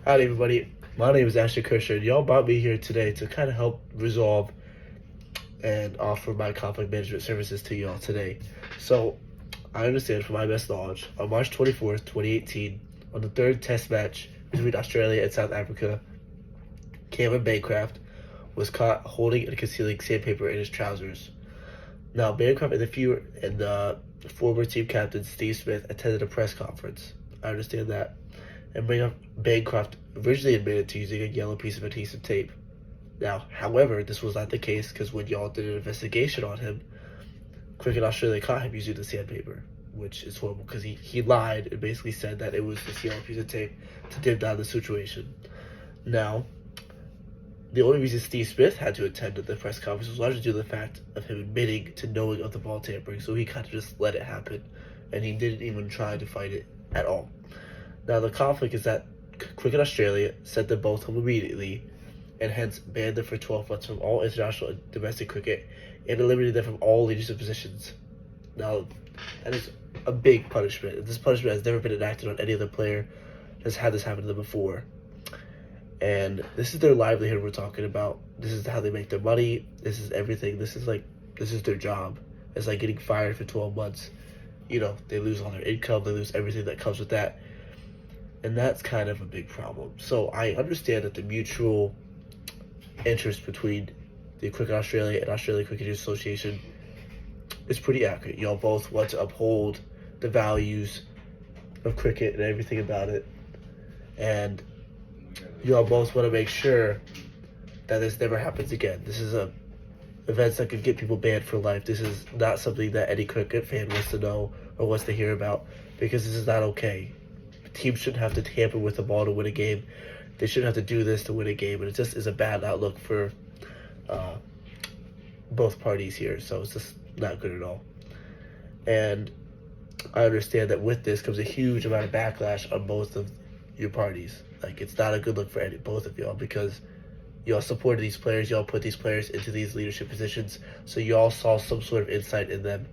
Howdy, everybody. My name is Ashley Kirscher, and y'all brought me here today to kind of help resolve and offer my conflict management services to y'all today. So, I understand from my best knowledge, on March 24th, 2018, on the third test match between Australia and South Africa, Cameron Bancroft was caught holding and concealing sandpaper in his trousers. Now, Bancroft and the former team captain Steve Smith attended a press conference. I understand that. And Bancroft originally admitted to using a yellow piece of adhesive tape. Now, however, this was not the case because when y'all did an investigation on him, Cricket Australia caught him using the sandpaper, which is horrible because he lied and basically said that it was this yellow piece of tape to dim down the situation. Now, the only reason Steve Smith had to attend the press conference was largely due to the fact of him admitting to knowing of the ball tampering, so he kind of just let it happen, and he didn't even try to fight it at all. Now, the conflict is that Cricket Australia sent them both home immediately and hence banned them for 12 months from all international and domestic cricket and eliminated them from all leadership positions. Now, that is a big punishment. This punishment has never been enacted on any other player that's had this happen to them before. And this is their livelihood we're talking about. This is how they make their money. This is everything. This is their job. It's like getting fired for 12 months. You know, they lose all their income. They lose everything that comes with that. And that's kind of a big problem. So I understand that the mutual interest between the Cricket Australia and Australia Cricket Association is pretty accurate. Y'all both want to uphold the values of cricket and everything about it. And y'all both want to make sure that this never happens again. This is events that could get people banned for life. This is not something that any cricket fan wants to know or wants to hear about because this is not okay. Teams shouldn't have to tamper with the ball to win a game. They shouldn't have to do this to win a game, and it just is a bad outlook for both parties here. So it's just not good at all. And I understand that with this comes a huge amount of backlash on both of your parties. Like, it's not a good look for both of y'all because y'all supported these players, y'all put these players into these leadership positions, so y'all saw some sort of insight in them,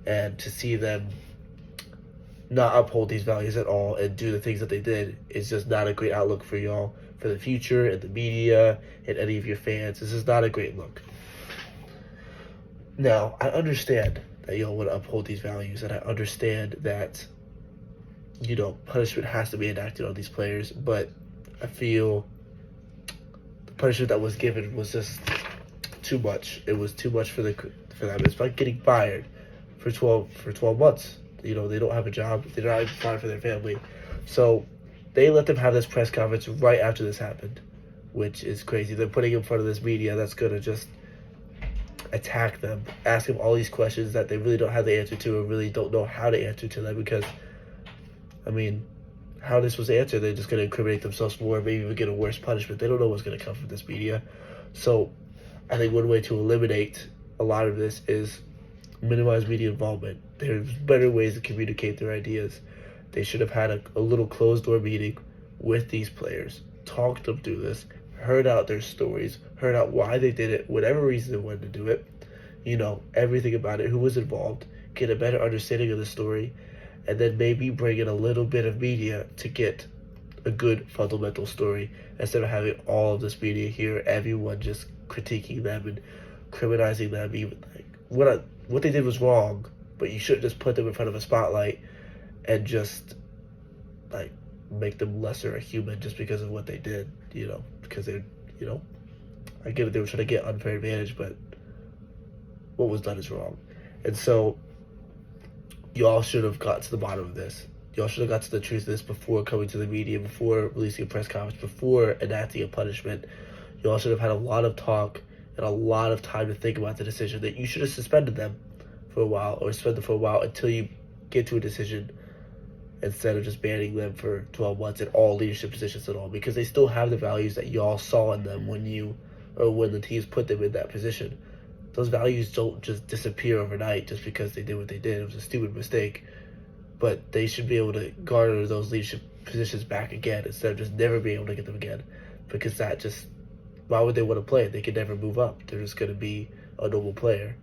and to see them not uphold these values at all and do the things that they did is just not a great outlook for y'all, for the future, and the media, and any of your fans. This is not a great look. Now, I understand that y'all want to uphold these values, and I understand that, you know, punishment has to be enacted on these players, but I feel the punishment that was given was just too much. It was too much for them. It's like getting fired for 12 months. You know, they don't have a job. They're not even fine for their family. So they let them have this press conference right after this happened, which is crazy. They're putting in front of this media that's going to just attack them, ask them all these questions that they really don't have the answer to or really don't know how to answer to them because, I mean, how this was answered, they're just going to incriminate themselves more, maybe even get a worse punishment. They don't know what's going to come from this media. So I think one way to eliminate a lot of this is minimize media involvement. There's better ways to communicate their ideas. They should have had a little closed-door meeting with these players, talked them through this, heard out their stories, heard out why they did it, whatever reason they wanted to do it, you know, everything about it, who was involved, get a better understanding of the story, and then maybe bring in a little bit of media to get a good fundamental story instead of having all of this media here, everyone just critiquing them and criminalizing them. Even like what they did was wrong, but you shouldn't just put them in front of a spotlight and just like make them lesser a human just because of what they did, you know, because they're, you know, I get it, they were trying to get unfair advantage, but what was done is wrong. And so y'all should have got to the bottom of this. Y'all should have got to the truth of this before coming to the media, before releasing a press conference, before enacting a punishment. Y'all should have had a lot of talk and a lot of time to think about the decision that you should have suspended them for a while or suspend them for a while until you get to a decision instead of just banning them for 12 months in all leadership positions at all, because they still have the values that y'all saw in them when the teams put them in that position. Those values don't just disappear overnight just because they did what they did. It was a stupid mistake, but they should be able to garner those leadership positions back again instead of just never being able to get them again, because that just, why would they want to play? They could never move up. They're just going to be a normal player.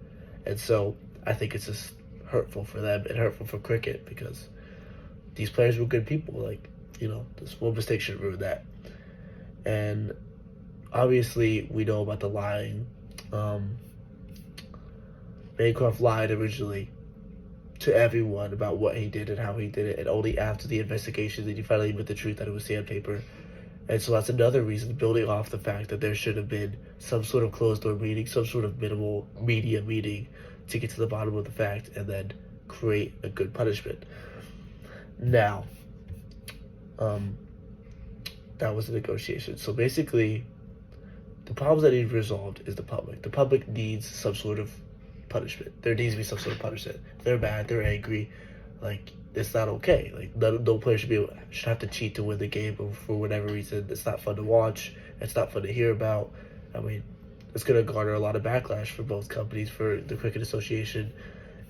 And so I think it's just hurtful for them and hurtful for cricket because these players were good people. Like, you know, this one mistake should ruin that. And obviously, we know about the lying. Bancroft lied originally to everyone about what he did and how he did it, and only after the investigation did he finally admit the truth that it was sandpaper. And so that's another reason, building off the fact that there should have been some sort of closed-door meeting, some sort of minimal media meeting to get to the bottom of the fact and then create a good punishment. Now, that was a negotiation. So basically, the problems that need to be resolved is the public. The public needs some sort of punishment. There needs to be some sort of punishment. They're mad, they're angry, like, it's not okay. Like, no player should have to cheat to win the game, or for whatever reason. It's not fun to watch. It's not fun to hear about. I mean, it's going to garner a lot of backlash for both companies, for the Cricket Association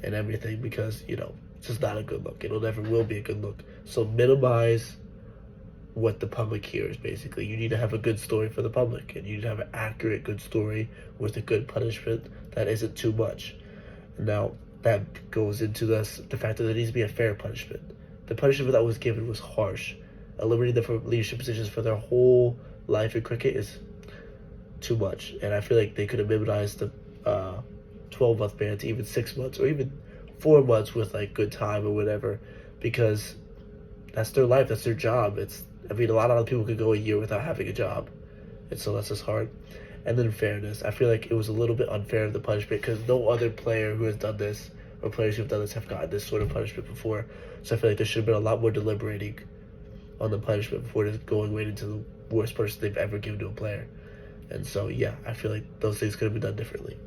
and everything, because, it's just not a good look. It'll never will be a good look. So minimize what the public hears, basically. You need to have a good story for the public, and you need to have an accurate, good story with a good punishment that isn't too much. Now, that goes into the fact that there needs to be a fair punishment. The punishment that was given was harsh. Eliminating them from leadership positions for their whole life in cricket is too much, and I feel like they could have minimized the 12-month ban to even 6 months, or even 4 months with like good time or whatever, because that's their life, that's their job. A lot of other people could go a year without having a job, and so that's just hard. And then fairness. I feel like it was a little bit unfair of the punishment, because no other player who has done this, or players who have done this, have gotten this sort of punishment before. So I feel like there should have been a lot more deliberating on the punishment before just going right into the worst person they've ever given to a player. And so, yeah, I feel like those things could have been done differently.